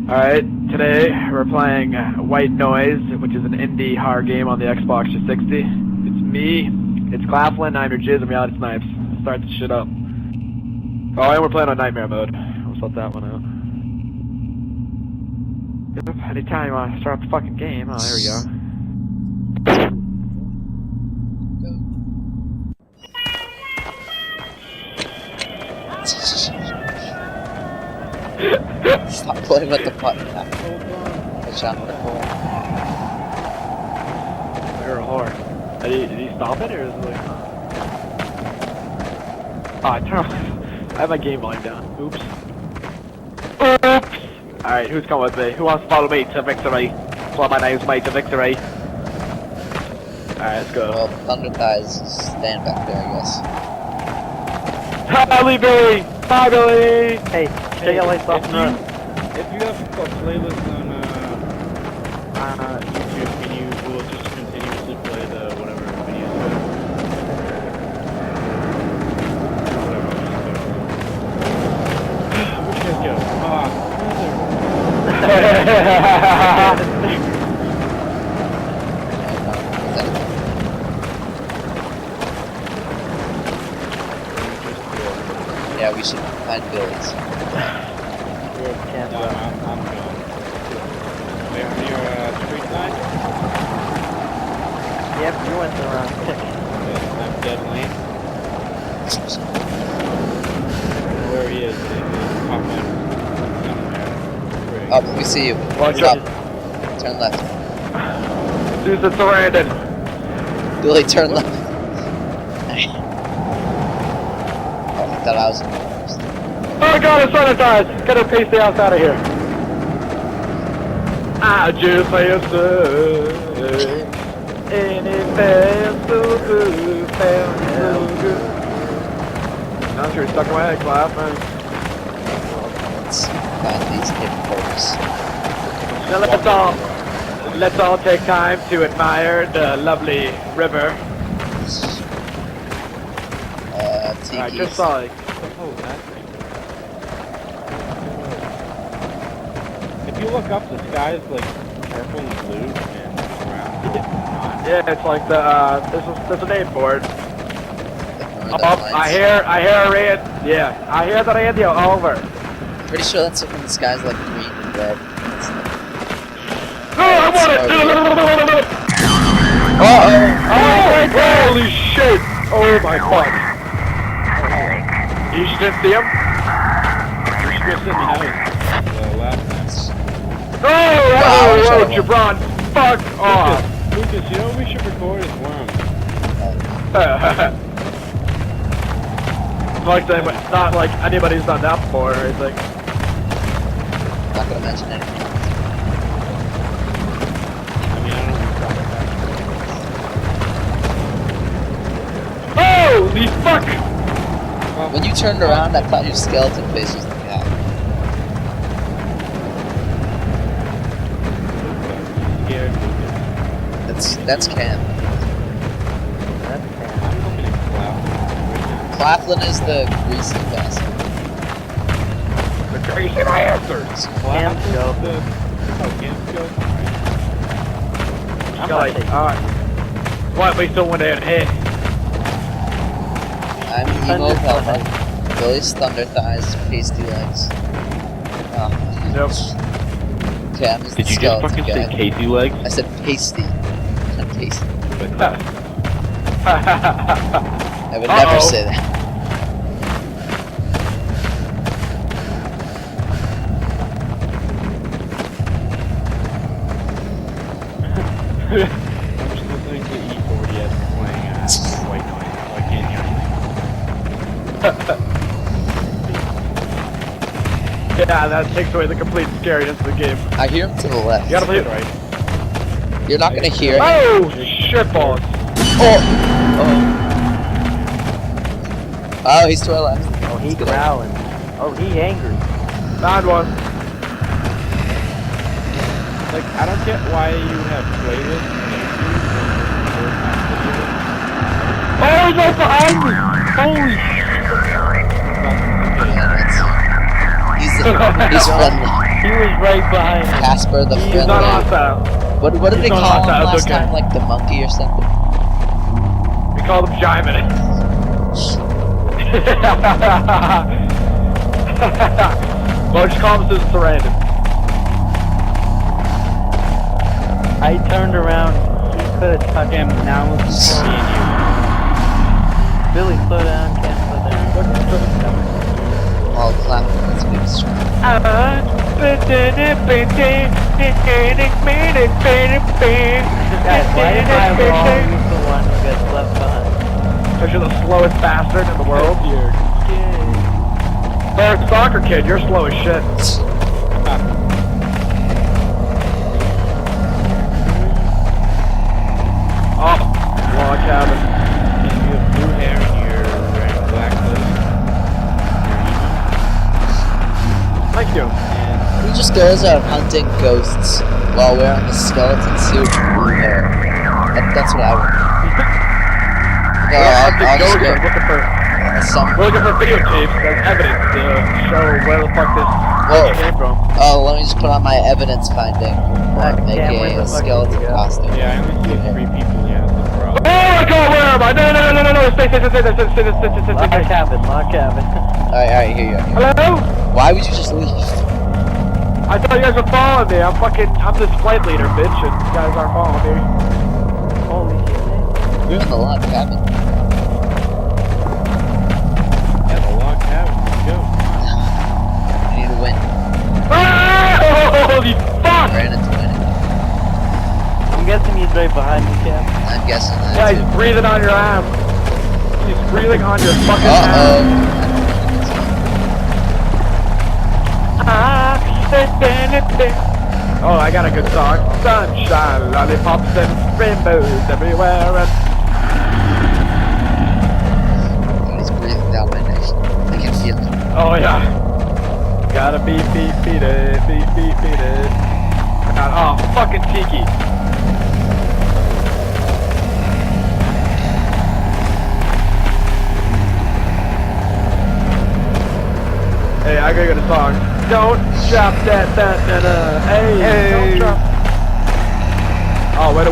Alright, today we're playing White Noise, which is an indie horror game on the Xbox 360. It's me, it's Claflin, I'm your Jizz, and Reality Snipezz. Let's start this shit up. Oh, and we're playing on Nightmare mode. We'll sort that one out. Yep, anytime you want to start up the fucking game. Oh, there we go. Stop playing with the button. Push on the hole. You're a whore. Did he stop it, or is it like... Oh, turn off. I have my game volume down. Oops. Oops! Alright, who's coming with me? Who wants to follow me to victory? Follow my name's mate to victory. Alright, let's go. Well, Thunder Thighs stand back there, I guess. Hi, Billy! Bye, Billy! Hey, Hey, your lights off and run. If you have a playlist on YouTube, can you will just continuously play the whatever videos? Whatever. Where'd you guys go? Yeah, we should find Billy's. No, I'm going. They're near street sign? Yep, you went the wrong pick. I'm dead lane. Where he is, he's popping somewhere. Oh, we see you. Watch Stop. out. Turn left. Dude, it's surrounded. Billy, turn left. Oh, I thought I was in the first. Oh god, it's sanitized! Gotta pace the ass out of here. I just feel so and it felt so good, felt so good. Now you're stuck in my head, Claflin. Let's find these hidden holes. Now let's all take time to admire the lovely river. I Tiki's. just saw like, Oh, that thing. If you look up, the sky is like purple and blue and brown. yeah, it's like the there's a name for it. Remember Oh, that I hear a raid. Yeah, I hear the radio. Over. Pretty sure that's when the sky's like green and red. It's like... Oh, I want it! Uh-oh! Oh, holy shit! Oh my fuck! You just didn't see him? You're supposed to know the last match. Oh, Jabron! Fuck off! Lucas, you know what we should record is Worm. Not like anybody's done that before. It's like, Not gonna mention anything. I mean, I don't know if holy fuck! When you turned around, I thought your skeleton face was the guy. scared Lucas. That's Cam. I'm looking at Claflin is the greasy bastard. The crazy answers! Cam's joke. Oh, Cam's joke? I'm like, what, we still went in here? I'm Emo Velma. Billy's Thunder Thighs, pasty legs. Nope. Cam is the Did you just skeleton fucking guy. say Casey legs? I said pasty, not tasty. I would never say that. I'm just listening to E40S playing White Noise, so I can't hear anything. Yeah, that takes away the complete scariness of the game. I hear him to the left. You gotta play it Right. You're not gonna hear him. Oh, shitballs! Oh, he's to our left. Oh, he growling. Oh, he angry. Found one. Like, I don't get why you have playlists. Oh, he's right behind me! Holy shit! He's He's friendly. He was right behind me. Casper the He's not friendly. hostile. What did they He's not call him hostile, it's last okay. time? Like the monkey or something? We call him Jiminy. Well, just call him Susan Sarandon. I turned around. He could have touched him. Now looking for me and you. Billy, slow down. Can't slow down. Oh, Claflin, that's a big strong. Guys, why am I always the one who gets left behind? Because you're the slowest bastard in the world. You're gay. Third soccer kid, you're slow as shit. Oh, log cabin. You have blue hair and you're wearing black clothes. Thank you. And He just goes out hunting ghosts while wearing a skeleton suit and blue hair. That's what I would do. No, I'll just We're go looking for some. we're looking for videotapes as evidence to show where the fuck this Whoa. came from. Oh, let me just put on my evidence finding I or make can't wait a the fuck skeleton you go. costume. yeah, I only see 3 people. Yeah, that's the Oh problem. my god, where am I? No, stay. Lock cabin, lock cabin. Alright, here you go. Hello? Why would you just leave? I thought you guys were following me. I'm this flight leader, bitch, and you guys aren't following me. Holy shit, man. We're in the log cabin. Yeah, the log cabin. Let's go. I need to win. Ah! Holy fuck! Brandon's winning. I'm guessing he's right behind me, Cap. I'm guessing Yeah, that he's too. breathing on your ass. He's breathing on your fucking Uh-oh. ass. Oh, I got a good song. Sunshine, lollipops, and rainbows everywhere. And He's breathing down my neck. I can feel it. oh yeah, gotta beat it. God, oh, fucking Tiki. Hey, I gotta get a song. Don't drop that, hey, don't drop. Oh, way to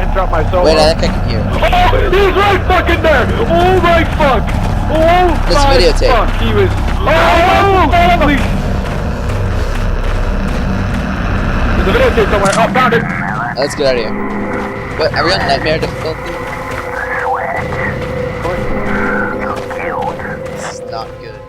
interrupt my solo. Wait, I think I can hear him. Oh, he's right fucking there! Oh my fuck! Oh This my videotape. fuck! He was. Oh, holy! There's a videotape somewhere. Oh, found it! Let's get out of here. What, are we on nightmare difficulty? This is not good.